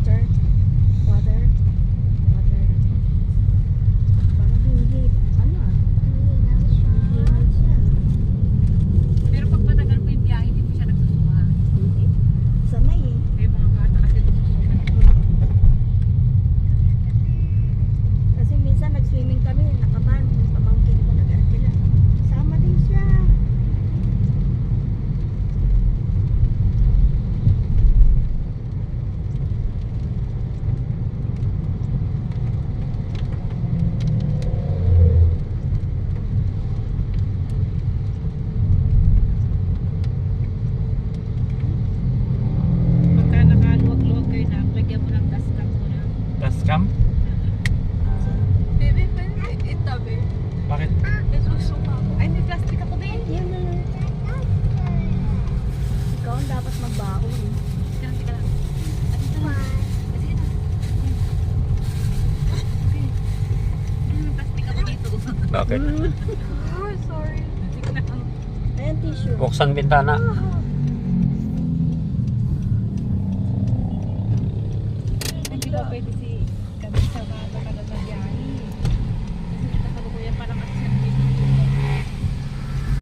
water. Water. Water. Parang hindi. Ano ah? Hihinaw siya. Pero pag matagal po yung biyahe, hindi po siya nagsusuka. Hindi. Sanay eh. May mga bata kasi nagsusuka. Kasi minsan nag-swimming kami, nakaban, may pamangkin ko nag-arkila. Sama din siya. Pagka nakaluwag-luwag kayo na, lagyan mo ng gas cam mo na. Dashcam? Baby, pwede itabi. Bakit? Nasusuka ako. Ay, may plastic ako din. Yan na. Ikaw ang dapat magbaho eh. Sige lang, sige lang. At ito na. Sige na. Okay. May plastic ako dito. Bakit? Oh, sorry. Sige na. Ayan tissue. Buksan bintana. Ah,